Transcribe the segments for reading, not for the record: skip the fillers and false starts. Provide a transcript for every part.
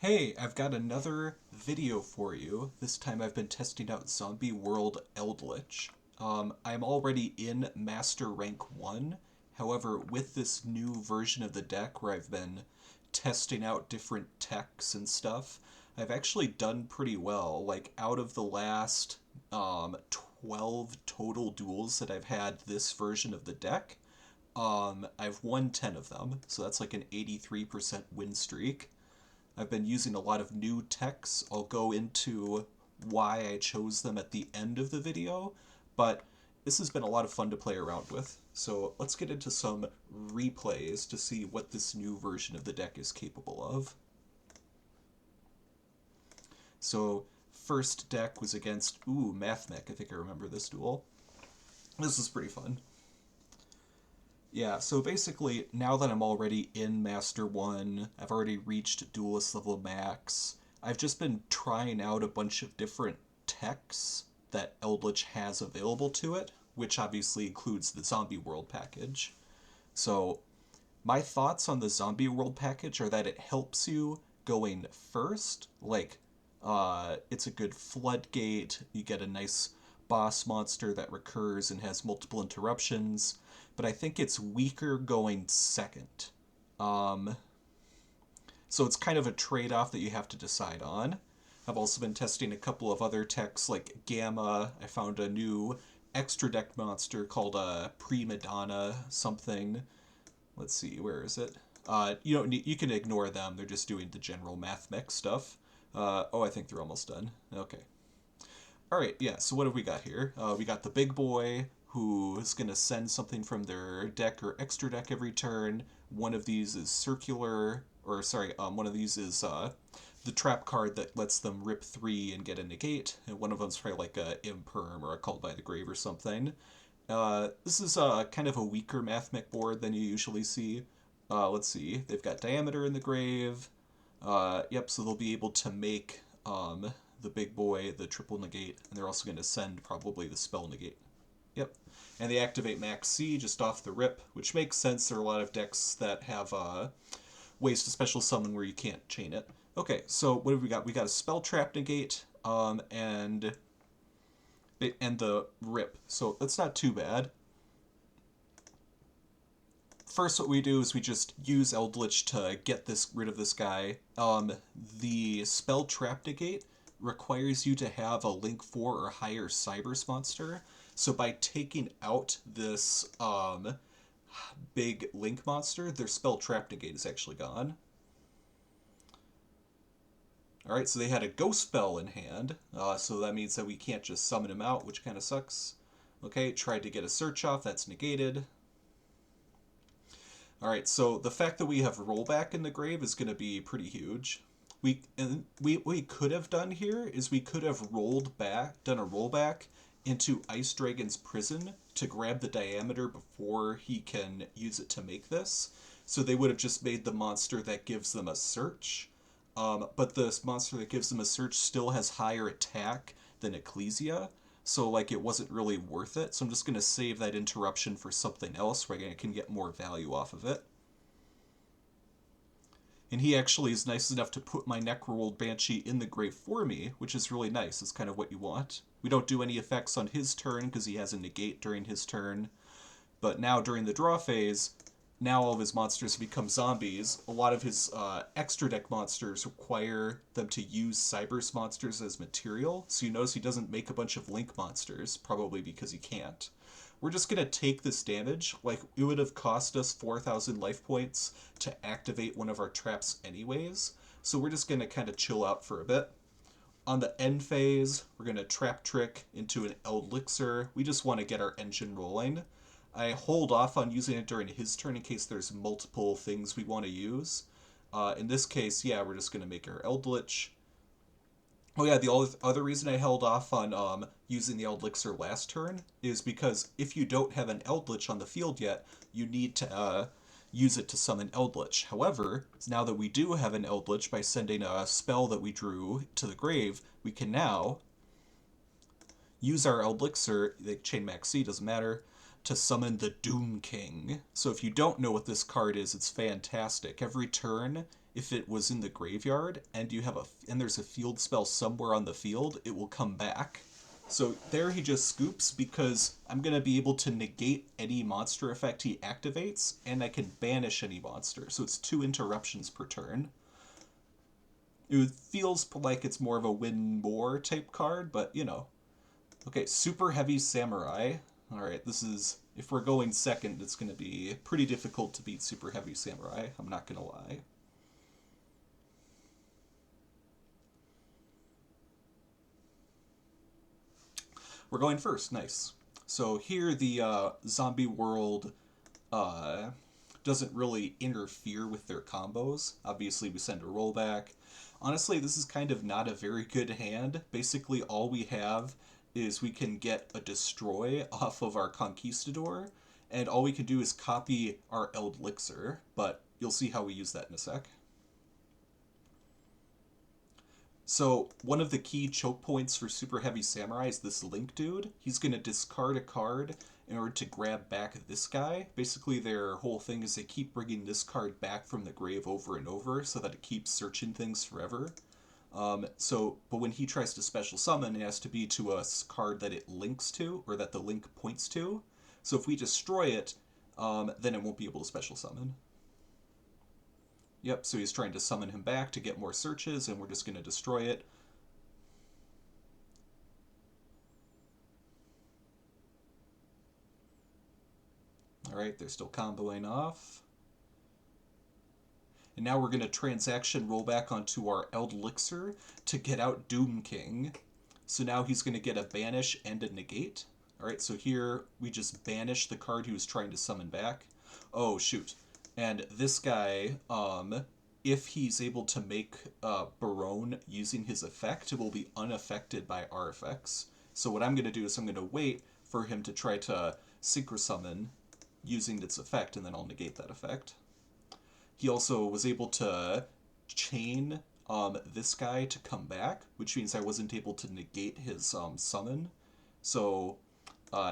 Hey, I've got another video for you. This time I've been testing out Zombieworld Eldlich. I'm already in Master Rank 1. However, with this new version of the deck where I've been testing out different techs and stuff, I've actually done pretty well. Like, out of the last 12 total duels that I've had this version of the deck, I've won 10 of them, so that's like an 83% win streak. I've been using a lot of new techs. I'll go into why I chose them at the end of the video, but this has been a lot of fun to play around with. So let's get into some replays to see what this new version of the deck is capable of. So first deck was against, Mathmech. I think I remember this duel. This is pretty fun. Yeah, so basically, now that I'm already in Master 1, I've already reached Duelist level max, I've just been trying out a bunch of different techs that Eldlich has available to it, which obviously includes the Zombieworld package. So, my thoughts on the Zombieworld package are that it helps you going first, like, it's a good floodgate, you get a nice boss monster that recurs and has multiple interruptions, but I think it's weaker going second. Um, so it's kind of a trade off that you have to decide on. I've also been testing a couple of other techs like Gamma. I found a new extra deck monster called Prima Donna something. Let's see, where is it? You don't need, you can ignore them. They're just doing the general Mathmech stuff. I think they're almost done. Okay. All right, yeah. So what have we got here? We got the big boy who is going to send something from their deck or extra deck every turn. One of these is circular, or sorry, one of these is the trap card that lets them rip 3 and get a negate, and one of them's probably like a imperm or a called by the grave or something. This is kind of a weaker Mathmech board than you usually see. Let's see, they've got diameter in the grave. Yep, so they'll be able to make the big boy the triple negate, and they're also going to send probably the spell negate. Yep. And they activate Max C just off the rip, which makes sense. There are a lot of decks that have ways to special summon where you can't chain it. Okay, so what have we got? We got a spell trap negate, and the rip. So that's not too bad. First, what we do is we just use Eldlich to get rid of this guy. The spell trap negate requires you to have a Link 4 or higher Cybers monster. So by taking out this big Link monster, their spell trap negate is actually gone. Alright, so they had a ghost spell in hand, so that means that we can't just summon him out, which kind of sucks. Okay, tried to get a search off, that's negated. Alright, so the fact that we have rollback in the grave is going to be pretty huge. What we could have done here is we could have done a rollback into Ice Dragon's prison to grab the diameter before he can use it to make this. So they would have just made the monster that gives them a search. But this monster that gives them a search still has higher attack than Ecclesia, so like it wasn't really worth it. So I'm just going to save that interruption for something else where I can get more value off of it. And he actually is nice enough to put my Necrowold Banshee in the grave for me, which is really nice. It's kind of what you want. We don't do any effects on his turn because he has a negate during his turn. But now during the draw phase, now all of his monsters become zombies. A lot of his extra deck monsters require them to use Cybers monsters as material, so you notice he doesn't make a bunch of Link monsters, probably because he can't. We're just going to take this damage, like it would have cost us 4,000 life points to activate one of our traps anyways, so we're just going to kind of chill out for a bit. On the end phase, we're going to trap trick into an Elixir. We just want to get our engine rolling. I hold off on using it during his turn in case there's multiple things we want to use. In this case, yeah, we're just going to make our Eldlich. Oh yeah, the other reason I held off on using the Elixir last turn is because if you don't have an Eldlich on the field yet, you need to use it to summon Eldlich. However, now that we do have an Eldlich, by sending a spell that we drew to the grave, we can now use our Elixir, the Chain Max C, doesn't matter, to summon the Doom King. So if you don't know what this card is, it's fantastic. Every turn, if it was in the graveyard and there's a field spell somewhere on the field, it will come back. So there he just scoops because I'm going to be able to negate any monster effect he activates, and I can banish any monster. So it's 2 interruptions per turn. It feels like it's more of a win more type card, but you know. Okay, Super Heavy Samurai. Alright, this is, if we're going second, it's going to be pretty difficult to beat Super Heavy Samurai, I'm not going to lie. We're going first, nice. So here the zombie world doesn't really interfere with their combos. Obviously we send a rollback. Honestly, this is kind of not a very good hand. Basically all we have is we can get a destroy off of our Conquistador, and all we can do is copy our Eldlich, but you'll see how we use that in a sec. So one of the key choke points for Super Heavy Samurai is this Link dude. He's going to discard a card in order to grab back this guy. Basically their whole thing is they keep bringing this card back from the grave over and over so that it keeps searching things forever. But when he tries to special summon, it has to be to a card that it links to, or that the link points to. So if we destroy it, then it won't be able to special summon. Yep, so he's trying to summon him back to get more searches, and we're just going to destroy it. Alright, they're still comboing off. And now we're going to transaction roll back onto our Eldlich to get out Doom King. So now he's going to get a banish and a negate. Alright, so here we just banish the card he was trying to summon back. Oh, shoot. And this guy, if he's able to make Barone using his effect, it will be unaffected by our effects. So what I'm going to do is I'm going to wait for him to try to synchro summon using its effect, and then I'll negate that effect. He also was able to chain this guy to come back, which means I wasn't able to negate his summon. So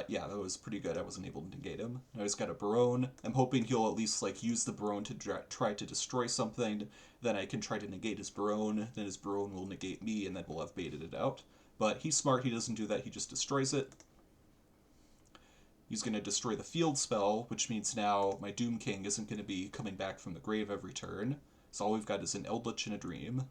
yeah, that was pretty good. I wasn't able to negate him. Now he's got a Barone. I'm hoping he'll at least like use the Barone to try to destroy something. Then I can try to negate his Barone. Then his Barone will negate me, and then we'll have baited it out. But he's smart. He doesn't do that. He just destroys it. He's going to destroy the field spell, which means now my Doom King isn't going to be coming back from the grave every turn. So all we've got is an Eldlich and a Dream.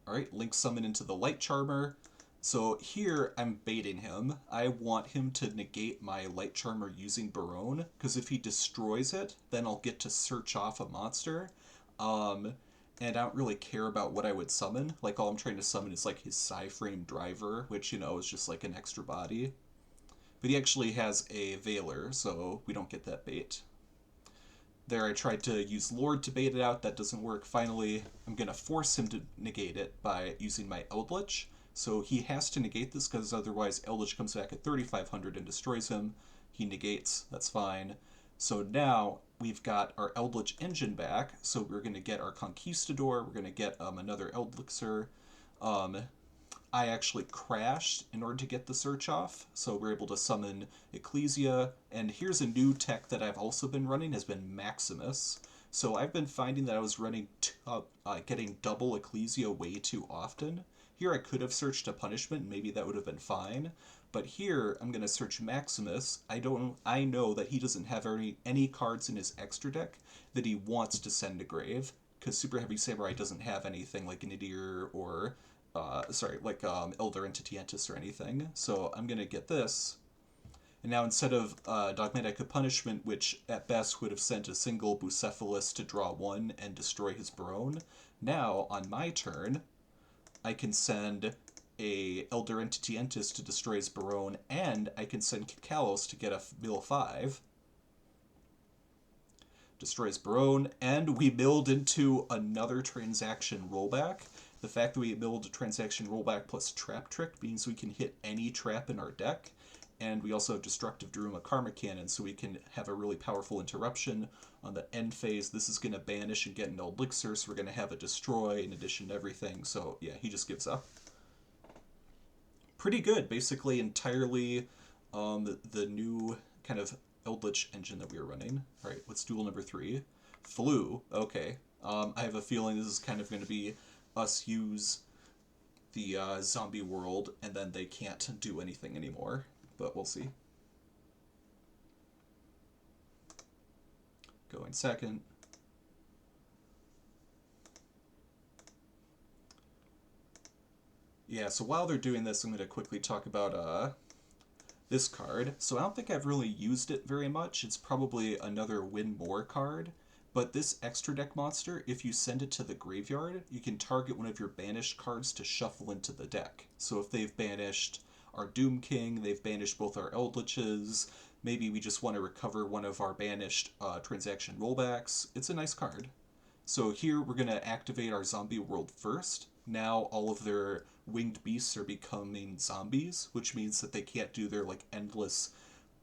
Alright, Link summon into the Light Charmer. So here I'm baiting him. I want him to negate my Light Charmer using Barone, because if he destroys it, then I'll get to search off a monster. And I don't really care about what I would summon. Like, all I'm trying to summon is like his Psy-Frame Driver, which, you know, is just like an extra body. But he actually has a Veiler, so we don't get that bait. There I tried to use Lord to bait it out, that doesn't work. Finally, I'm going to force him to negate it by using my Eldlich. So he has to negate this, because otherwise Eldlich comes back at 3,500 and destroys him. He negates, that's fine. So now we've got our Eldlich engine back, so we're going to get our Conquistador, we're going to get another Eldlich. I actually crashed in order to get the search off, so we're able to summon Ecclesia, and here's a new tech that I've also been running, has been Maximus. So I've been finding that I was running getting double Ecclesia way too often. Here I could have searched a punishment, maybe that would have been fine, but here I'm going to search Maximus. I know that he doesn't have any cards in his extra deck that he wants to send to grave, because Super Heavy Samurai doesn't have anything like Nadir or Elder Entity or anything. So I'm going to get this. And now instead of Dogmatic Punishment, which at best would have sent a single Bucephalus to draw 1 and destroy his Barone, now on my turn, I can send a Elder Entity to destroy his Barone, and I can send Kalos to get a mill 5. Destroys Barone, and we milled into another transaction rollback. The fact that we milled a transaction rollback plus Trap Trick means we can hit any trap in our deck, and we also have Destructive Daruma Karma Cannon, so we can have a really powerful interruption. On the end phase, this is going to banish and get an Eldlich, so we're going to have a Destroy in addition to everything, so yeah, he just gives up. Pretty good, basically entirely the new kind of Eldlich engine that we were running. All right, what's duel number 3? Floo. Okay. I have a feeling this is kind of going to be us use the zombie world, and then they can't do anything anymore. But we'll see. Going second. Yeah, so while they're doing this, I'm going to quickly talk about this card. So I don't think I've really used it very much. It's probably another win more card. But this extra deck monster, if you send it to the graveyard, you can target one of your banished cards to shuffle into the deck. So if they've banished our Doom King, they've banished both our Eldliches, maybe we just want to recover one of our banished transaction rollbacks, it's a nice card. So here we're going to activate our zombie world first. Now all of their winged beasts are becoming zombies, which means that they can't do their like endless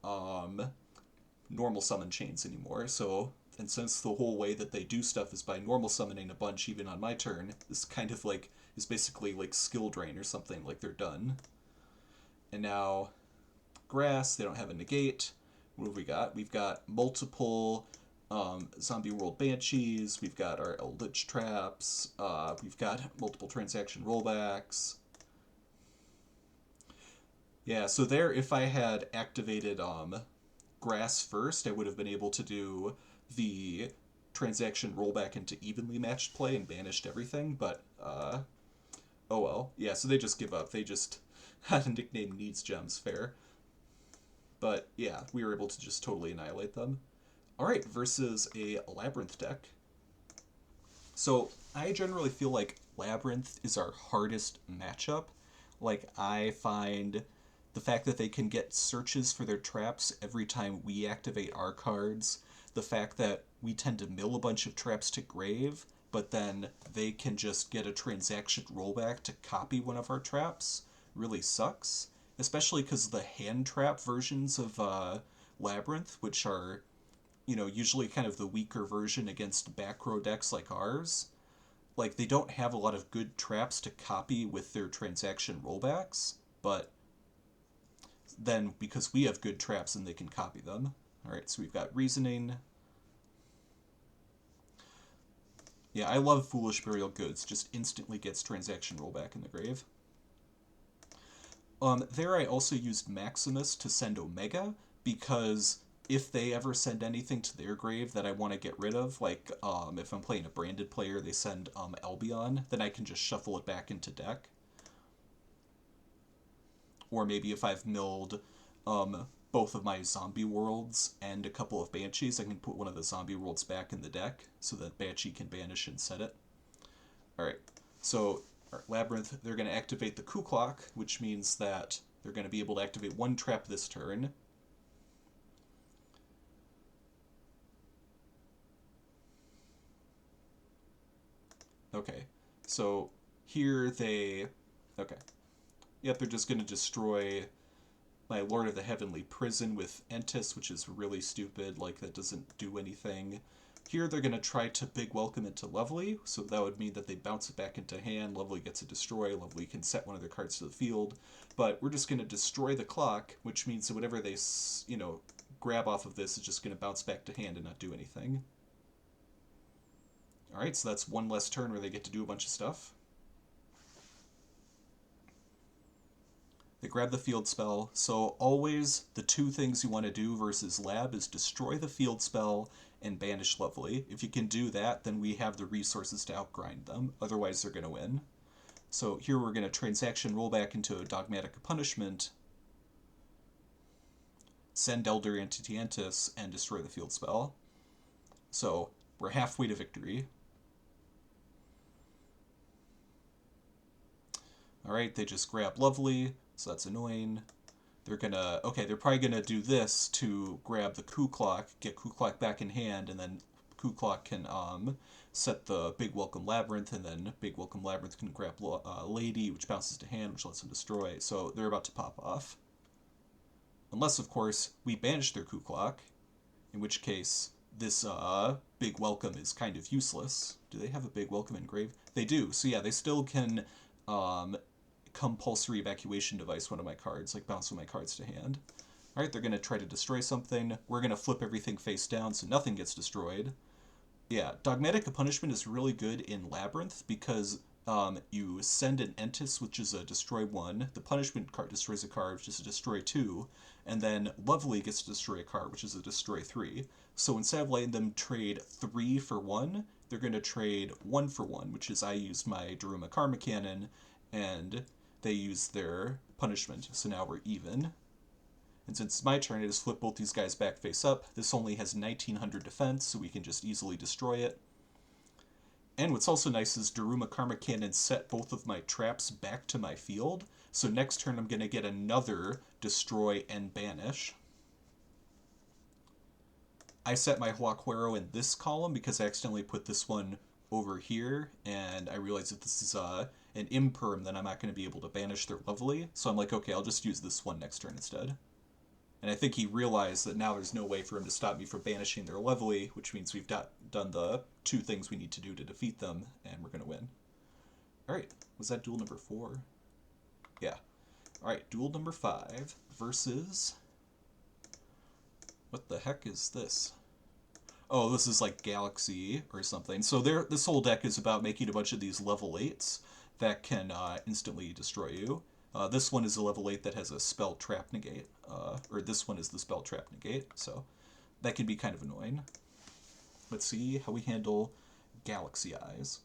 normal summon chains anymore. So, and since the whole way that they do stuff is by normal summoning a bunch even on my turn, this kind of like is basically like skill drain or something, like they're done. And now grass, they don't have a negate. What have we got? We've got multiple Zombie World Banshees, we've got our Eldlich Traps, we've got multiple transaction rollbacks. Yeah, so there, if I had activated grass first, I would have been able to do the transaction rollback into evenly matched play and banished everything, but oh well. Yeah, so they just give up. They just had a nickname Needs Gems, fair. But yeah, we were able to just totally annihilate them. Alright, versus a Labrynth deck. So I generally feel like Labrynth is our hardest matchup. Like, I find the fact that they can get searches for their traps every time we activate our cards, the fact that we tend to mill a bunch of traps to grave, but then they can just get a transaction rollback to copy one of our traps, really sucks. Especially because the hand trap versions of Labrynth, which are, you know, usually kind of the weaker version against back row decks like ours, like, they don't have a lot of good traps to copy with their transaction rollbacks, but then because we have good traps, then they can copy them. Alright, so we've got Reasoning. Yeah, I love Foolish Burial Goods, just instantly gets transaction rollback in the grave. There I also used Maximus to send Omega, because if they ever send anything to their grave that I want to get rid of, like if I'm playing a branded player, they send Albion, then I can just shuffle it back into deck. Or maybe if I've milled both of my zombie worlds and a couple of banshees, I can put one of the zombie worlds back in the deck so that Banshee can banish and set it. Alright, so Labrynth, they're going to activate the Coup Clock, which means that they're going to be able to activate one trap this turn. Okay, so here they... Okay. Yep, they're just going to destroy my Lord of the Heavenly Prison with Entis, which is really stupid, like that doesn't do anything. Here they're going to try to big welcome it to Lovely, so that would mean that they bounce it back into hand, Lovely gets a destroy, Lovely can set one of their cards to the field, but we're just going to destroy the clock, which means that whatever they, you know, grab off of this is just going to bounce back to hand and not do anything. Alright, so that's one less turn where they get to do a bunch of stuff. They grab the field spell, so always the two things you want to do versus Lab is destroy the field spell and banish Lovely. If you can do that, then we have the resources to outgrind them, otherwise they're going to win. So here we're going to transaction roll back into a Dogmatic Punishment, send Elder Entity Entis, and destroy the field spell. So we're halfway to victory. Alright, they just grab Lovely, so that's annoying. They're gonna... Okay, they're probably gonna do this to grab the Coup Clock, get Coup Clock back in hand, and then Coup Clock can set the Big Welcome Labrynth, and then Big Welcome Labrynth can grab Lady, which bounces to hand, which lets them destroy. So they're about to pop off. Unless, of course, we banish their Coup Clock, in which case this Big Welcome is kind of useless. Do they have a Big Welcome engraved? They do. So yeah, they still can compulsory evacuation device one of my cards, like bounce one of my cards to hand. Alright, they're going to try to destroy something. We're going to flip everything face down so nothing gets destroyed. Yeah, Dogmatic Punishment is really good in Labrynth because you send an Entis, which is a destroy 1. The punishment card destroys a card, which is a destroy 2. And then Lovely gets to destroy a card, which is a destroy 3. So instead of letting them trade 3 for 1, they're going to trade 1 for 1, which is I used my Daruma Karma Cannon, and they use their punishment. So now we're even. And since it's my turn, I just flip both these guys back face up. This only has 1900 defense, so we can just easily destroy it. And what's also nice is Daruma Karma Cannon set both of my traps back to my field. So next turn I'm going to get another Destroy and Banish. I set my Huaquero in this column because I accidentally put this one over here, and I realized that this is an imperm, then I'm not going to be able to banish their Lovely. So I'm like, okay, I'll just use this one next turn instead. And I think he realized that now there's no way for him to stop me from banishing their Lovely, which means we've done the 2 things we need to do to defeat them, and we're going to win. Alright, was that duel number 4? Yeah. Alright, duel number 5 versus... What the heck is this? Oh, this is like Galaxy or something. So this whole deck is about making a bunch of these level 8s that can instantly destroy you. This one is a level 8 that has a spell trap negate. Or this one is the spell trap negate, so that can be kind of annoying. Let's see how we handle Galaxy Eyes.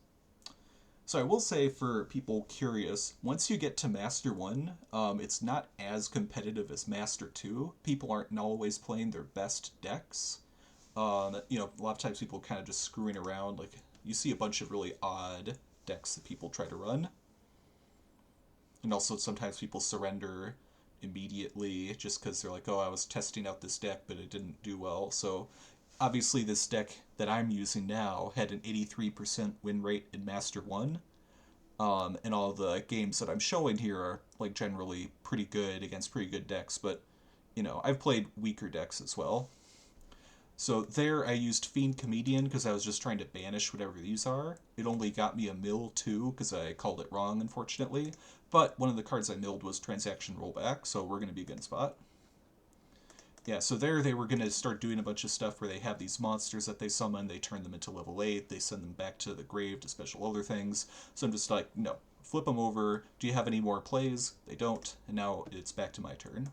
So I will say, for people curious, once you get to Master 1, it's not as competitive as Master 2. People aren't always playing their best decks. You know, a lot of times people kind of just screwing around. Like, you see a bunch of really odd decks that people try to run. And also sometimes people surrender immediately just because they're like, oh, I was testing out this deck, but it didn't do well. So obviously this deck that I'm using now had an 83% win rate in Master 1. And all the games that I'm showing here are like generally pretty good against pretty good decks, but you know, I've played weaker decks as well. So there I used Fiend Comedian because I was just trying to banish whatever these are. It only got me a mill too because I called it wrong, unfortunately. But one of the cards I milled was Transaction Rollback, so we're going to be a good spot. Yeah, so there they were going to start doing a bunch of stuff where they have these monsters that they summon, they turn them into level 8, they send them back to the grave to special other things. So I'm just like, no, flip them over. Do you have any more plays? They don't, and now it's back to my turn.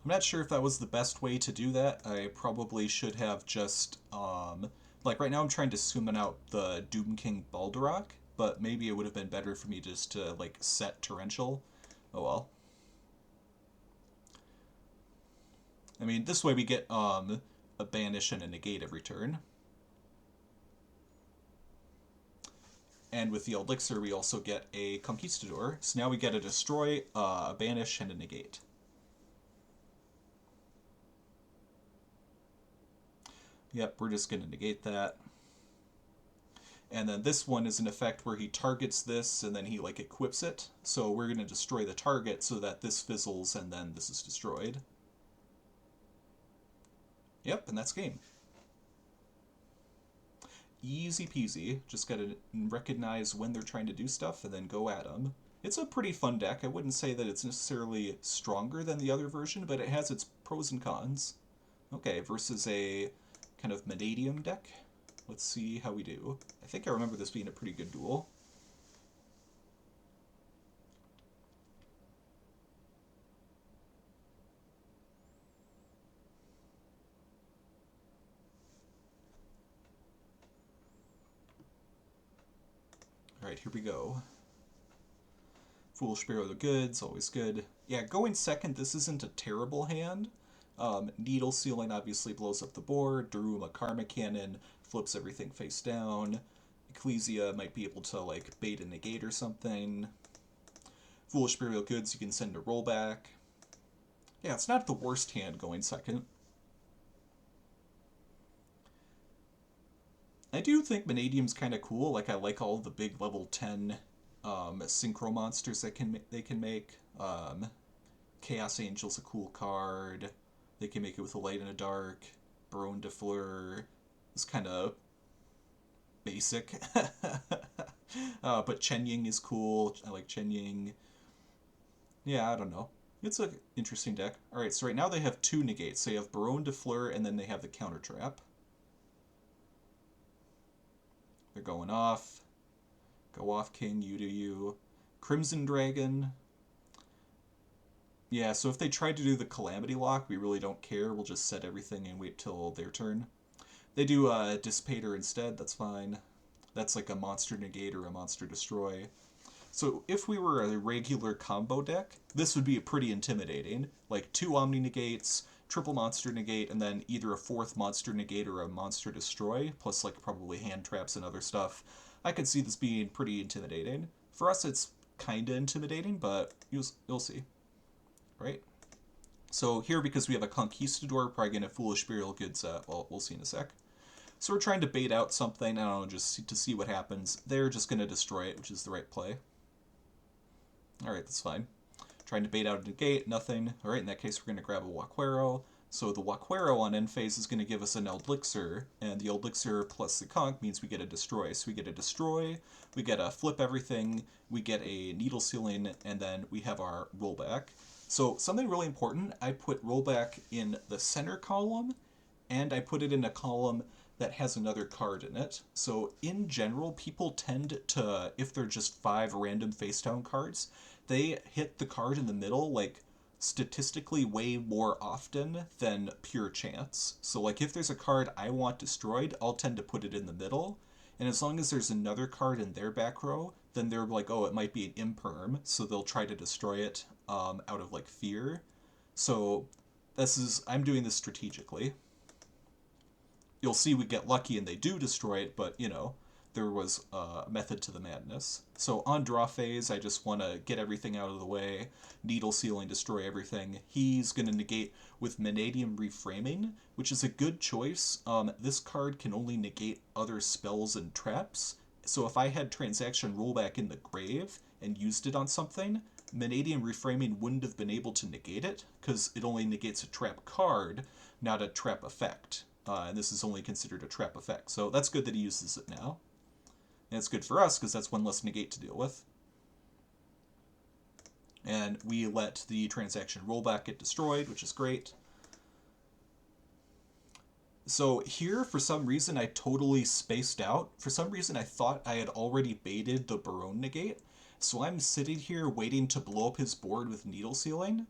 I'm not sure if that was the best way to do that. I probably should have just, like right now I'm trying to summon out the Doom King Balduroc, but maybe it would have been better for me just to, like, set Torrential. Oh well. I mean, this way we get, a Banish and a Negate every turn. And with the Elixir, we also get a Conquistador. So now we get a Destroy, a Banish, and a Negate. Yep, we're just going to negate that. And then this one is an effect where he targets this and then he like equips it. So we're going to destroy the target so that this fizzles and then this is destroyed. Yep, and that's game. Easy peasy. Just got to recognize when they're trying to do stuff and then go at them. It's a pretty fun deck. I wouldn't say that it's necessarily stronger than the other version, but it has its pros and cons. Okay, versus a kind of Mannadium deck. Let's see how we do. I think I remember this being a pretty good duel. Alright, here we go. Foolish Bear of the Goods, always good. Yeah, going second, this isn't a terrible hand. Needle Sealing obviously blows up the board. Daruma Karma Cannon flips everything face down. Ecclesia might be able to, like, bait a negate or something. Foolish Burial Goods you can send to rollback. Yeah, it's not the worst hand going second. I do think Mannadium's kind of cool. Like, I like all the big level 10 synchro monsters that they can make. Chaos Angel's a cool card. They can make it with a light and a dark. Baron de Fleur is kind of basic. But Chen Ying is cool. I like Chen Ying. Yeah, I don't know. It's an interesting deck. Alright, so right now they have two negates. They have Baronne de Fleur, and then they have the counter trap. They're going off. Go off, King, you do you. Crimson Dragon. Yeah, so if they tried to do the Calamity Lock, we really don't care. We'll just set everything and wait till their turn. They do Dissipator instead, that's fine. That's like a monster negate or a monster destroy. So if we were a regular combo deck, this would be pretty intimidating. Like 2 Omni Negates, triple monster negate, and then either a 4th monster negate or a monster destroy, plus like probably hand traps and other stuff. I could see this being pretty intimidating. For us, it's kinda intimidating, but you'll see. Right? So here, because we have a Conquistador, we're probably going to Foolish Burial Goods, well, we'll see in a sec. So we're trying to bait out something, I don't know, just to see what happens. They're just going to destroy it, which is the right play. Alright, that's fine. Trying to bait out a negate, nothing. Alright, in that case we're going to grab a Waquero. So the Waquero on end phase is going to give us an Eldlixir, and the Eldlixir plus the Conch means we get a Destroy. So we get a Destroy, we get a Flip Everything, we get a Needle Sealing, and then we have our Rollback. So something really important, I put Rollback in the center column, and I put it in a column that has another card in it. So in general, people tend to, if they're just 5 random face down cards, they hit the card in the middle like statistically way more often than pure chance. So like if there's a card I want destroyed, I'll tend to put it in the middle. And as long as there's another card in their back row, then they're like, oh, it might be an imperm, so they'll try to destroy it out of like fear. So I'm doing this strategically. You'll see we get lucky and they do destroy it, but, you know, there was a method to the madness. So on draw phase, I just want to get everything out of the way. Needle Sealing, destroy everything. He's going to negate with Mannadium Reframing, which is a good choice. This card can only negate other spells and traps. So if I had Transaction Rollback in the grave and used it on something, Mannadium Reframing wouldn't have been able to negate it, because it only negates a trap card, not a trap effect. And this is only considered a trap effect. So that's good that he uses it now. And it's good for us, because that's one less negate to deal with. And we let the Transaction Rollback get destroyed, which is great. So here, for some reason, I totally spaced out. For some reason, I thought I had already baited the Baronne negate. So I'm sitting here waiting to blow up his board with Needle Sealing.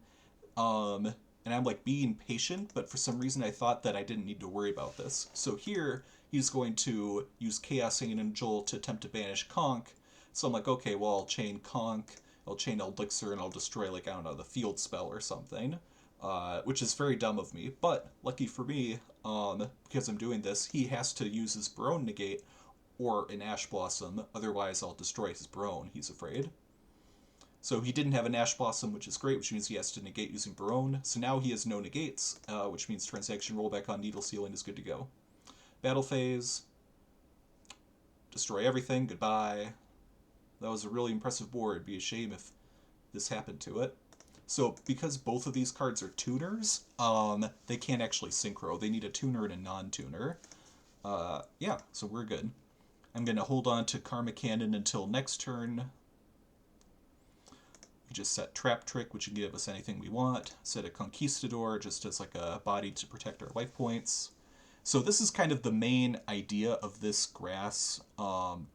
And I'm like being patient, but for some reason I thought that I didn't need to worry about this. So here, he's going to use Chaos Angel to attempt to banish Conch. So I'm like, okay, well, I'll chain Conch, I'll chain Eldlixir, and I'll destroy, like, I don't know, the field spell or something. Which is very dumb of me, but lucky for me, because I'm doing this, he has to use his Baronne negate or an Ash Blossom, otherwise I'll destroy his Baronne, he's afraid. So he didn't have an Ash Blossom, which is great, which means he has to negate using Baronne. So now he has no negates, which means Transaction Rollback on Needle Sealing is good to go. Battle phase. Destroy everything. Goodbye. That was a really impressive board. It'd be a shame if this happened to it. So because both of these cards are tuners, they can't actually synchro. They need a tuner and a non-tuner. Yeah, so we're good. I'm going to hold on to Karma Cannon until next turn. We just set Trap Trick, which can give us anything we want. Set a Conquistador, just as like a body to protect our life points. So this is kind of the main idea of this grass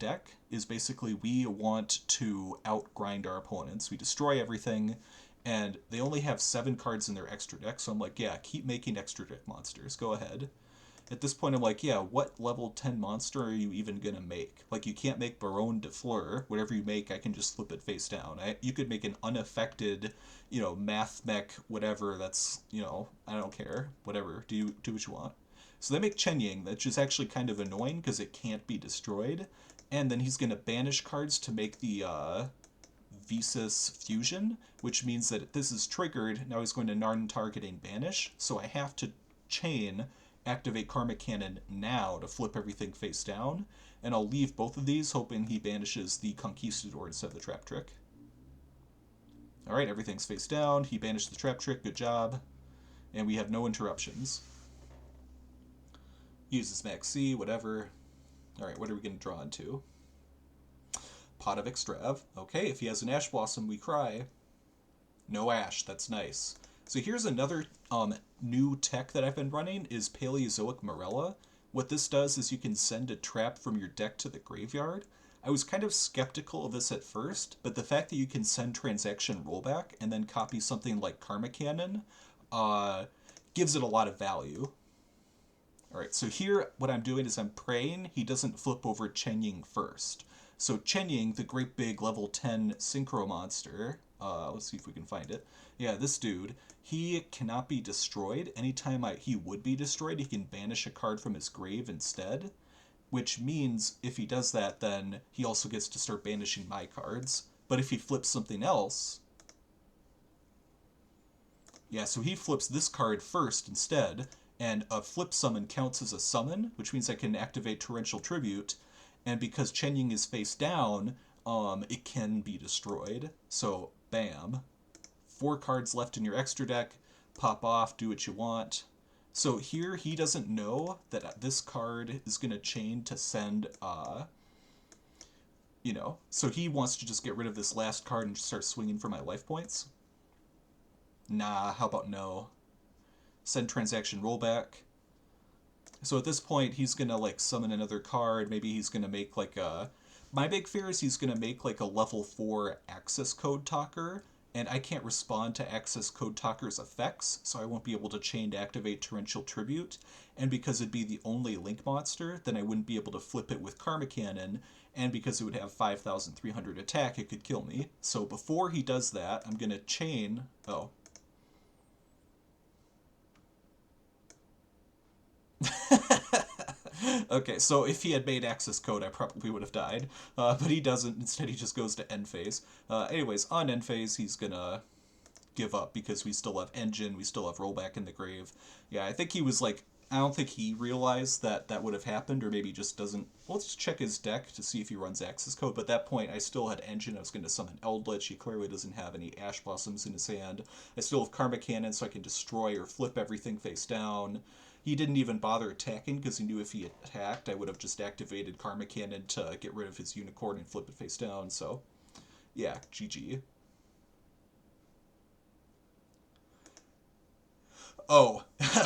deck, is basically we want to outgrind our opponents. We destroy everything, and they only have 7 cards in their extra deck, so I'm like, yeah, keep making extra deck monsters. Go ahead. At this point, I'm like, yeah, what level 10 monster are you even going to make? Like, you can't make Baronne de Fleur. Whatever you make, I can just flip it face down. You could make an unaffected, you know, Mathmech, whatever, that's, you know, I don't care. Whatever. Do what you want. So they make Chen Ying, which is actually kind of annoying because it can't be destroyed. And then he's going to banish cards to make the Visas Fusion, which means that if this is triggered, now he's going to non-target and banish. So I have to chain activate Karma Cannon now to flip everything face down, and I'll leave both of these hoping he banishes the Conquistador instead of the Trap Trick. Alright, everything's face down, he banished the Trap Trick, good job, and we have no interruptions. Uses Max C, whatever. Alright, what are we going to draw into? Pot of Extrav. Okay, if he has an Ash Blossom, we cry. No Ash, that's nice. So here's another new tech that I've been running is Paleozoic Morella. What this does is you can send a trap from your deck to the graveyard. I was kind of skeptical of this at first, but the fact that you can send transaction rollback and then copy something like Karma Cannon gives it a lot of value. Alright, so here what I'm doing is I'm praying he doesn't flip over Chenying first. So Chenying, the great big level 10 synchro monster, let's see if we can find it. Yeah, this dude, he cannot be destroyed. Anytime he would be destroyed, he can banish a card from his grave instead. Which means if he does that, then he also gets to start banishing my cards. But if he flips something else... Yeah, so he flips this card first instead, and a flip summon counts as a summon, which means I can activate Torrential Tribute, and because Chenying is face down, it can be destroyed. So, bam. 4 cards left in your extra deck, pop off, do what you want. So here, he doesn't know that this card is going to chain to send, so he wants to just get rid of this last card and just start swinging for my life points. Nah, how about no? Send transaction rollback. So at this point, he's going to, like, summon another card. Maybe he's going to make, like, a... My big fear is he's going to make, like, a level 4 access code talker, and I can't respond to access code talker's effects, so I won't be able to chain to activate Torrential Tribute. And because it'd be the only Link monster, then I wouldn't be able to flip it with Karma Cannon, and because it would have 5,300 attack, it could kill me. So before he does that, I'm going to chain... Oh. Okay, so if he had made access code, I probably would have died. But he doesn't. Instead, he just goes to end phase. Anyways, on end phase, he's gonna give up because we still have engine, we still have rollback in the grave. Yeah, I think he was like, I don't think he realized that that would have happened, or maybe just doesn't. Well, let's check his deck to see if he runs access code. But at that point, I still had engine. I was going to summon Eldlich. He clearly doesn't have any Ash Blossoms in his hand. I still have Karma Cannon, so I can destroy or flip everything face down. He didn't even bother attacking because he knew if he attacked, I would have just activated Karma Cannon to get rid of his unicorn and flip it face down. So, yeah, GG. Oh,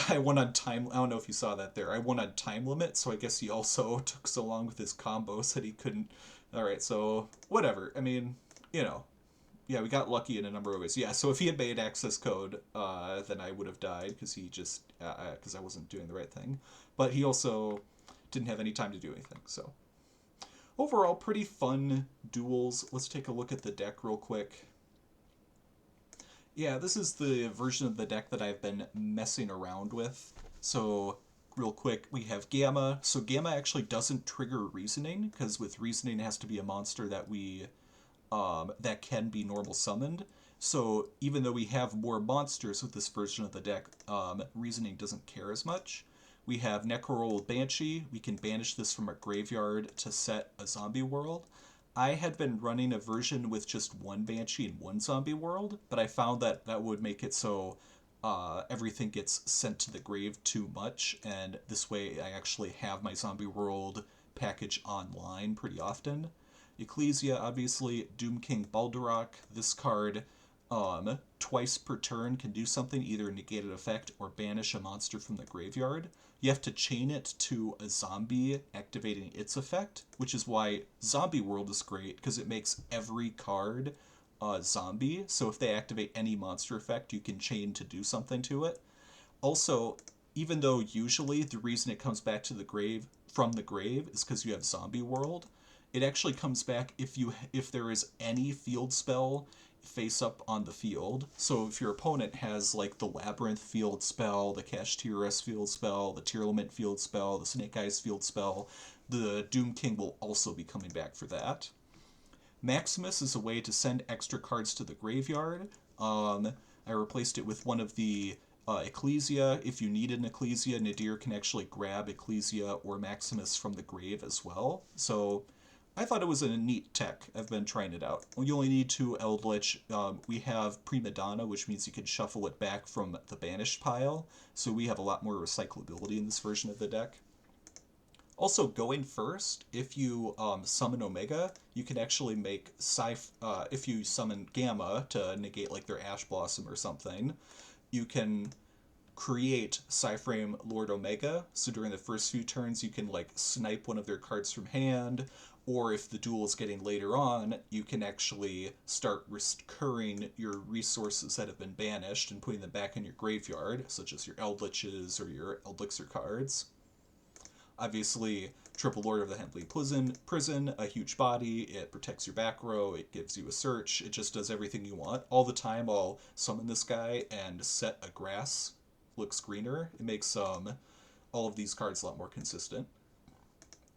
I won on time. I don't know if you saw that there. I won on time limit, so I guess he also took so long with his combos that he couldn't. Alright, so whatever. I mean, yeah, we got lucky in a number of ways. Yeah, so if he had made access code, then I would have died because because I wasn't doing the right thing. But he also didn't have any time to do anything. So overall, pretty fun duels. Let's take a look at the deck real quick. Yeah, this is the version of the deck that I've been messing around with. So, real quick, we have Gamma. So Gamma actually doesn't trigger Reasoning, because with Reasoning it has to be a monster that that can be normal summoned. So even though we have more monsters with this version of the deck, Reasoning doesn't care as much. We have Necroroll Banshee. We can banish this from a graveyard to set a zombie world. I had been running a version with just one Banshee and one zombie world, but I found that that would make it so everything gets sent to the grave too much, and this way I actually have my zombie world package online pretty often. Ecclesia, obviously, Doom King Balduroc. This card, twice per turn, can do something, either negate an effect or banish a monster from the graveyard. You have to chain it to a zombie activating its effect, which is why Zombie World is great, because it makes every card zombie, so if they activate any monster effect, you can chain to do something to it. Also, even though usually the reason it comes back to the grave from the grave is because you have Zombie World, it actually comes back if there is any field spell face up on the field. So if your opponent has like the Labrynth field spell, the Kashtiras field spell, the Tearlament field spell, the Snake Eyes field spell, the Doom King will also be coming back for that. Maximus is a way to send extra cards to the graveyard. I replaced it with one of the Ecclesia. If you need an Ecclesia, Nadir can actually grab Ecclesia or Maximus from the grave as well. So I thought it was a neat tech. I've been trying it out. You only need 2 Eldlich. We have Prima Donna, which means you can shuffle it back from the banished pile. So we have a lot more recyclability in this version of the deck. Also, going first, if you summon Omega, you can actually make if you summon Gamma to negate like their Ash Blossom or something, you can create Psyframe Lord Omega. So during the first few turns, you can like snipe one of their cards from hand, or if the duel is getting later on, you can actually start recurring your resources that have been banished and putting them back in your graveyard, such as your Eldliches or your Elixir cards. Obviously, Triple Lord of the Hempley Prison, a huge body, it protects your back row, it gives you a search, it just does everything you want. All the time I'll summon this guy and set a grass looks greener. It makes all of these cards a lot more consistent.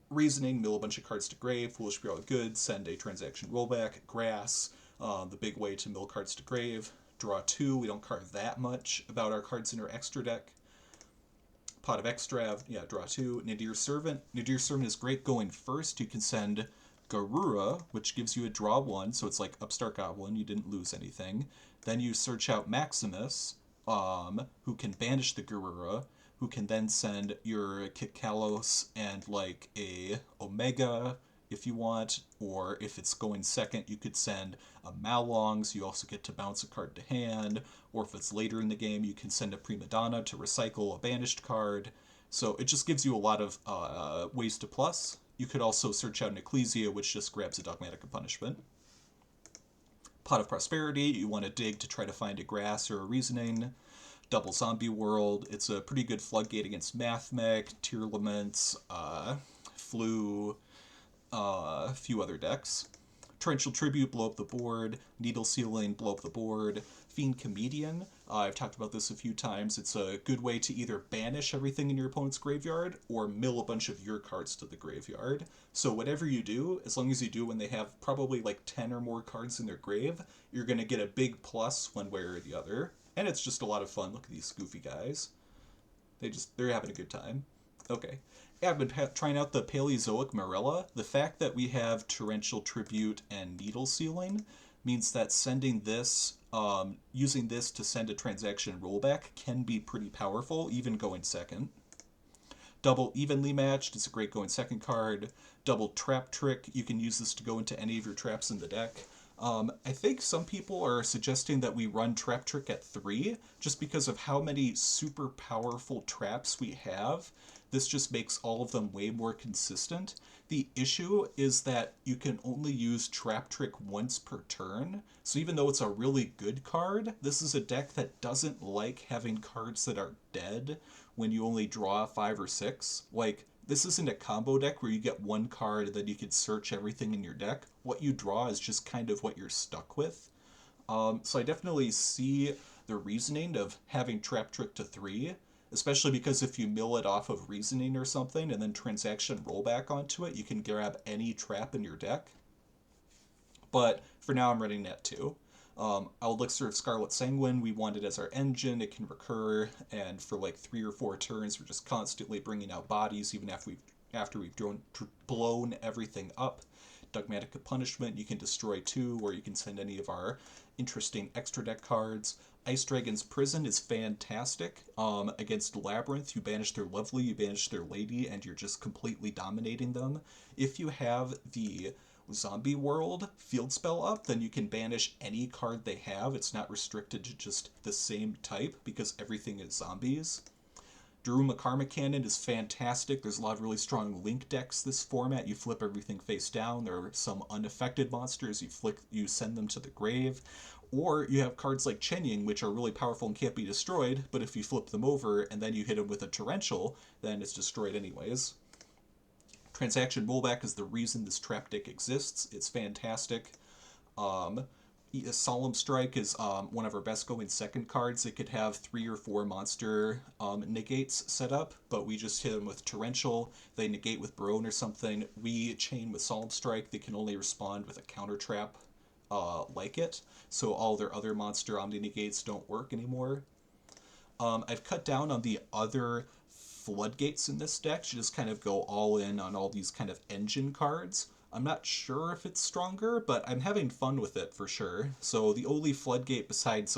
Reasoning, mill a bunch of cards to grave, Foolish Be All Good, send a transaction rollback, grass, the big way to mill cards to grave. Draw two, we don't carve that much about our cards in our extra deck. Pot of Extra, yeah, draw two. Nadir Servant. Nadir Servant is great going first. You can send Garura, which gives you a draw one, so it's like Upstart Goblin, you didn't lose anything. Then you search out Maximus, who can banish the Garura, who can then send your Kikalos and like a Omega if you want, or if it's going second, you could send a Malong, so you also get to bounce a card to hand, or if it's later in the game, you can send a Prima Donna to recycle a banished card. So it just gives you a lot of ways to plus. You could also search out an Ecclesia, which just grabs a Dogmatic Punishment. Pot of Prosperity, you want to dig to try to find a grass or a reasoning. Double Zombie World, it's a pretty good floodgate against Mathmech, Tear Laments, Floo, a few other decks. Torrential Tribute, blow up the board. Needle Sealing, blow up the board. Fiend Comedian, I've talked about this a few times. It's a good way to either banish everything in your opponent's graveyard or mill a bunch of your cards to the graveyard. So whatever you do, as long as you do when they have probably like 10 or more cards in their grave, you're going to get a big plus one way or the other. And it's just a lot of fun. Look at these goofy guys. They're having a good time. Okay. Yeah, I've been trying out the Paleozoic Marilla. The fact that we have Torrential Tribute and Needle Sealing means that sending this, using this to send a transaction rollback can be pretty powerful, even going second. Double Evenly Matched is a great going second card. Double Trap Trick, you can use this to go into any of your traps in the deck. I think some people are suggesting that we run Trap Trick at 3, just because of how many super powerful traps we have. This just makes all of them way more consistent. The issue is that you can only use Trap Trick once per turn, so even though it's a really good card, this is a deck that doesn't like having cards that are dead when you only draw 5 or 6. Like, this isn't a combo deck where you get one card and then you can search everything in your deck. What you draw is just kind of what you're stuck with. So I definitely see the reasoning of having Trap Trick to 3, especially because if you mill it off of Reasoning or something and then transaction rollback onto it, you can grab any trap in your deck. But for now, I'm running that too. Elixir of Scarlet Sanguine, we want it as our engine. It can recur, and for like 3 or 4 turns, we're just constantly bringing out bodies, even after we've blown everything up. Dogmatic Punishment, you can destroy 2, or you can send any of our interesting extra deck cards. Ice Dragon's Prison is fantastic. Against Labrynth, you banish their Lovely, you banish their Lady, and you're just completely dominating them. If you have the Zombie World field spell up, then you can banish any card they have. It's not restricted to just the same type because everything is zombies. Daruma Karma Cannon is fantastic. There's a lot of really strong link decks this format. You flip everything face down. There are some unaffected monsters. You send them to the grave. Or you have cards like Chenying, which are really powerful and can't be destroyed, but if you flip them over and then you hit them with a torrential, then it's destroyed anyways. Transaction rollback is the reason this trap deck exists. It's fantastic. Solemn Strike is one of our best going second cards. It could have 3 or 4 monster negates set up, but we just hit them with Torrential. They negate with Barone or something. We chain with Solemn Strike. They can only respond with a counter trap like it, so all their other monster Omni negates don't work anymore. I've cut down on the other floodgates in this deck to just kind of go all in on all these kind of engine cards. I'm not sure if it's stronger, but I'm having fun with it for sure. So the only floodgate besides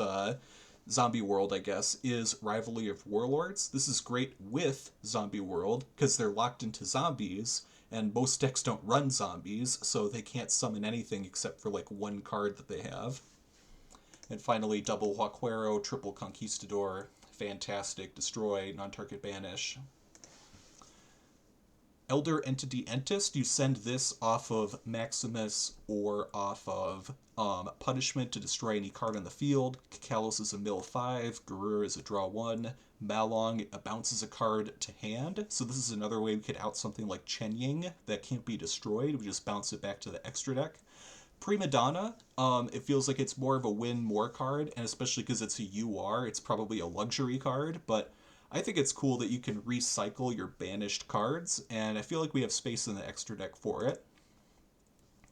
Zombieworld, I guess, is Rivalry of Warlords. This is great with Zombieworld because they're locked into zombies, and most decks don't run zombies, so they can't summon anything except for like one card that they have. And finally, double Huaquero, triple Conquistador, fantastic, destroy, non-target banish. Elder Entity Entist, you send this off of Maximus or off of Punishment to destroy any card on the field. Kalos is a mill 5, Garur is a draw 1, Malong bounces a card to hand. So this is another way we could out something like Chen Ying that can't be destroyed. We just bounce it back to the extra deck. Prima Donna, it feels like it's more of a win more card, and especially because it's a UR, it's probably a luxury card, but I think it's cool that you can recycle your banished cards, and I feel like we have space in the extra deck for it.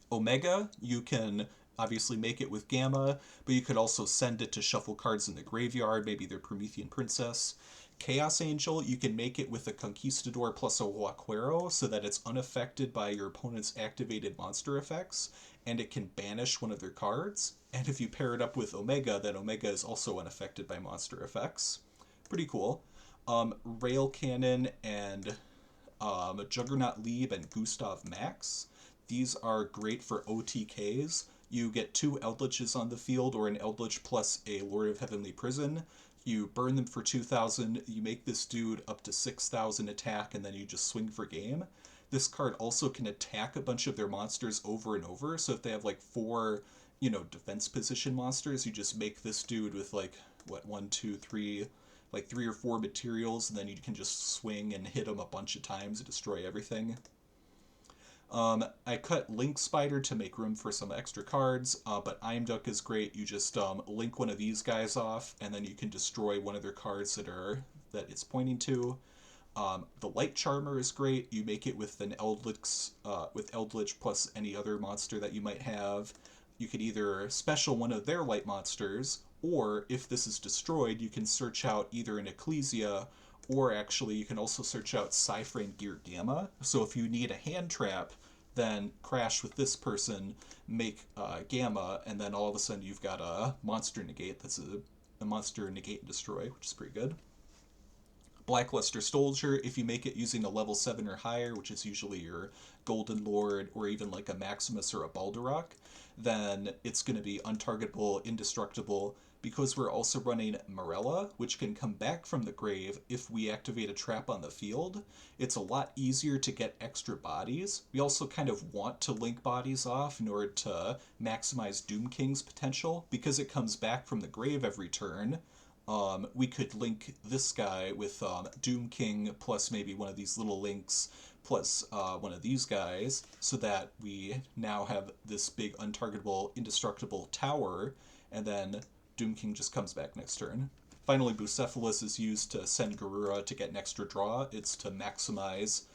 Omega, you can obviously make it with Gamma, but you could also send it to shuffle cards in the graveyard, maybe their Promethean Princess. Chaos Angel, you can make it with a Conquistador plus a Huaquero so that it's unaffected by your opponent's activated monster effects, and it can banish one of their cards. And if you pair it up with Omega, then Omega is also unaffected by monster effects. Pretty cool. Rail Cannon and Juggernaut Lieb and Gustav Max. These are great for OTKs. You get 2 Eldliches on the field, or an Eldlich plus a Lord of Heavenly Prison. You burn them for 2,000, you make this dude up to 6,000 attack, and then you just swing for game. This card also can attack a bunch of their monsters over and over, so if they have like 4, defense position monsters, you just make this dude with like, 1, 2, 3, like 3 or 4 materials, and then you can just swing and hit them a bunch of times to destroy everything. I cut Link Spider to make room for some extra cards, but Imduk is great. You just link one of these guys off, and then you can destroy one of their cards that it's pointing to. The Light Charmer is great. You make it with an Eldlich plus any other monster that you might have. You could either special one of their light monsters, or if this is destroyed, you can search out either an Ecclesia, or actually you can also search out Cypher Gear Gamma. So if you need a hand trap, then crash with this person, make Gamma, and then all of a sudden you've got a monster negate that's a monster negate and destroy, which is pretty good. Blackluster Soldier, if you make it using a level 7 or higher, which is usually your Golden Lord or even like a Maximus or a Balduroc, then it's going to be untargetable, indestructible, because we're also running Morella, which can come back from the grave if we activate a trap on the field. It's a lot easier to get extra bodies. We also kind of want to link bodies off in order to maximize Doom King's potential, because it comes back from the grave every turn. We could link this guy with Doom King plus maybe one of these little links plus one of these guys, so that we now have this big untargetable, indestructible tower, and then Doom King just comes back next turn. Finally, Bucephalus is used to send Garura to get an extra draw. It's to maximize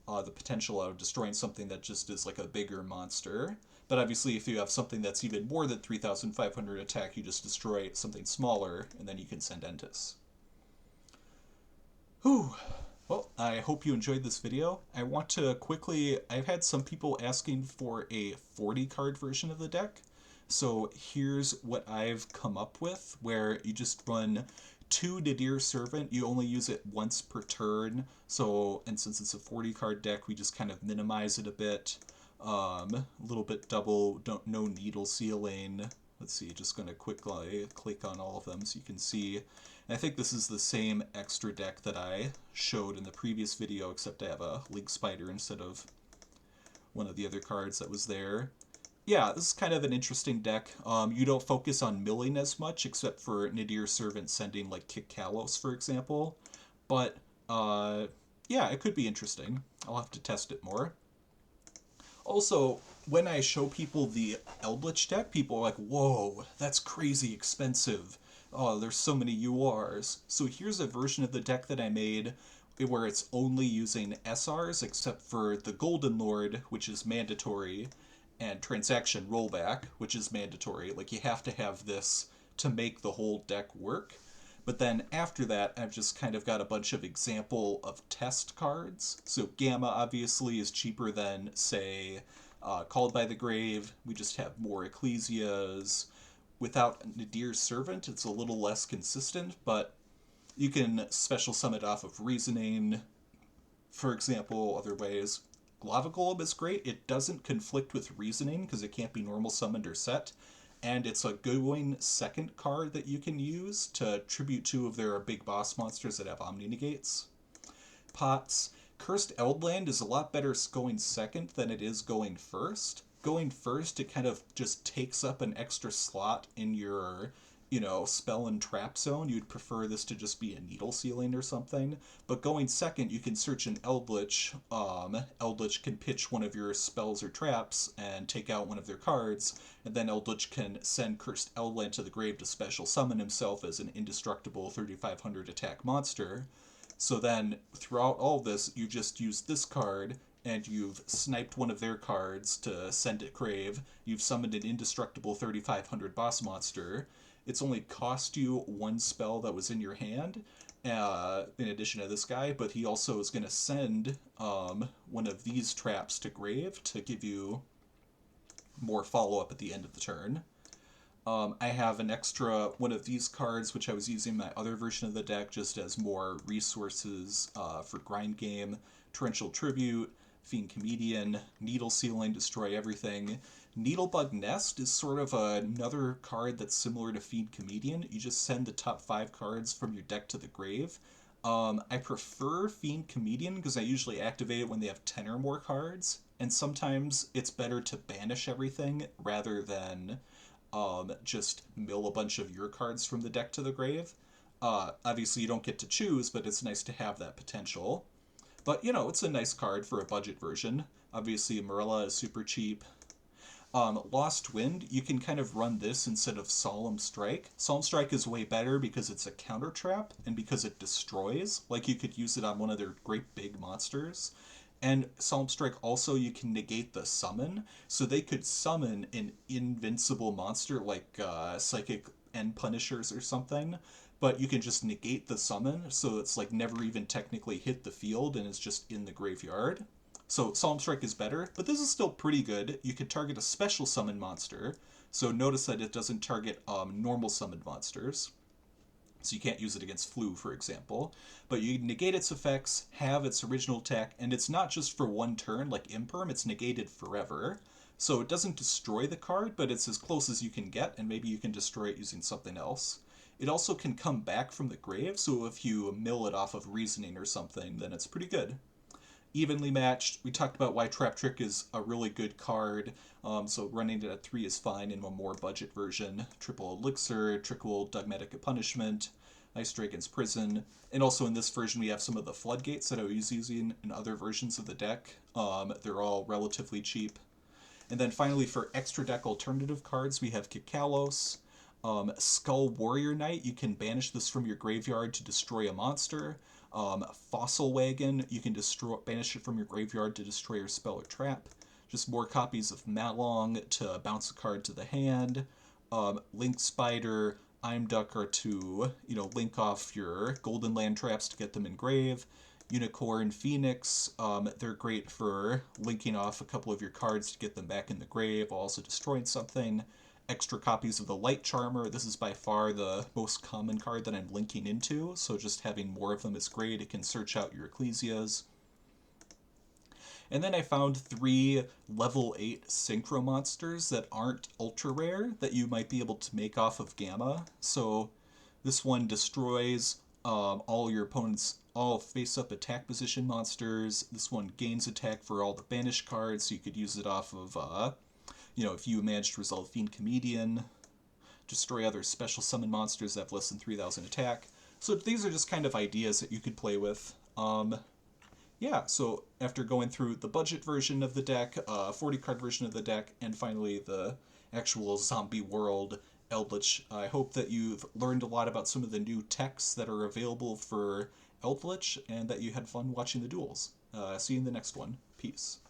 the potential of destroying something that just is like a bigger monster. But obviously, if you have something that's even more than 3,500 attack, you just destroy something smaller, and then you can send Entis. Whew. Well, I hope you enjoyed this video. I want to quickly... I've had some people asking for a 40-card version of the deck. So here's what I've come up with, where you just run 2 Nadir Servant. You only use it once per turn. So, and since it's a 40-card deck, we just kind of minimize it a bit. A little bit double, no needle sealing. Let's see, just going to quickly click on all of them so you can see. And I think this is the same extra deck that I showed in the previous video, except I have a Link Spider instead of one of the other cards that was there. Yeah, this is kind of an interesting deck. You don't focus on milling as much, except for Nadir Servant sending like Kick Kalos, for example. But, yeah, it could be interesting. I'll have to test it more. Also, when I show people the Eldlich deck, people are like, whoa, that's crazy expensive. Oh, there's so many URs. So here's a version of the deck that I made where it's only using SRs, except for the Golden Lord, which is mandatory, and Transaction Rollback, which is mandatory. Like, you have to have this to make the whole deck work. But then after that, I've just kind of got a bunch of example of test cards. So Gamma obviously is cheaper than, say, Called by the Grave. We just have more Ecclesias. without Nadir's Servant, it's a little less consistent, but you can special summon it off of Reasoning, for example, other ways. Lava Golem is great. It doesn't conflict with Reasoning because it can't be normal summoned or set. And it's a going second card that you can use to tribute two of their big boss monsters that have Omni Negates. Pots. Cursed Eldland is a lot better going second than it is going first. Going first, it kind of just takes up an extra slot in your, spell and trap zone. You'd prefer this to just be a needle ceiling or something. But going second, you can search an Eldlich. Eldlich can pitch one of your spells or traps and take out one of their cards, and then Eldlich can send Cursed Eldland to the grave to special summon himself as an indestructible 3500 attack monster. So then, throughout all this, you just use this card, and you've sniped one of their cards to send it grave. You've summoned an indestructible 3500 boss monster. It's only cost you one spell that was in your hand, in addition to this guy, but he also is going to send one of these traps to grave to give you more follow-up at the end of the turn. I have an extra one of these cards, which I was using my other version of the deck just as more resources for grind game. Torrential Tribute, Fiend Comedian, Needle Ceiling, Destroy Everything. Needlebug Nest is sort of another card that's similar to Fiend Comedian. You just send the top 5 cards from your deck to the grave. I prefer Fiend Comedian because I usually activate it when they have 10 or more cards, and sometimes it's better to banish everything rather than just mill a bunch of your cards from the deck to the grave. Obviously, you don't get to choose, but it's nice to have that potential. But, it's a nice card for a budget version. Obviously, Marilla is super cheap. Lost Wind, you can kind of run this instead of Solemn Strike. Solemn Strike is way better because it's a counter trap and because it destroys. Like, you could use it on one of their great big monsters. And Solemn Strike also, you can negate the summon, so they could summon an invincible monster like Psychic End Punishers or something, but you can just negate the summon, so it's like never even technically hit the field and it's just in the graveyard. So Solemn Strike is better, but this is still pretty good. You can target a special summon monster, so notice that it doesn't target normal summoned monsters. So you can't use it against Floo, for example. But you negate its effects, have its original attack, and it's not just for one turn like Imperm, it's negated forever. So it doesn't destroy the card, but it's as close as you can get, and maybe you can destroy it using something else. It also can come back from the grave, so if you mill it off of Reasoning or something, then it's pretty good. Evenly Matched, we talked about why Trap Trick is a really good card, so running it at 3 is fine in a more budget version. Triple Elixir, Triple Dogmatic Punishment, Ice Dragon's Prison, and also in this version we have some of the Floodgates that I was using in other versions of the deck. They're all relatively cheap. And then finally for extra deck alternative cards, we have Kikalos, Skull Warrior Knight, you can banish this from your graveyard to destroy a monster. Fossil Wagon, you can banish it from your graveyard to destroy your spell or trap. Just more copies of Malong to bounce a card to the hand. Link Spider, I'm Duck are to, link off your Golden Land traps to get them in grave. Unicorn Phoenix, they're great for linking off a couple of your cards to get them back in the grave while also destroying something. Extra copies of the Light Charmer. This is by far the most common card that I'm linking into, so just having more of them is great. It can search out your Ecclesias. And then I found 3 level 8 Synchro monsters that aren't ultra rare that you might be able to make off of Gamma. So this one destroys all your opponent's all face-up attack position monsters. This one gains attack for all the banished cards, so you could use it off of if you manage to resolve Fiend Comedian, destroy other special summon monsters that have less than 3,000 attack. So these are just kind of ideas that you could play with. So after going through the budget version of the deck, 40-card version of the deck, and finally the actual Zombie World Eldlich, I hope that you've learned a lot about some of the new techs that are available for Eldlich, and that you had fun watching the duels. See you in the next one. Peace.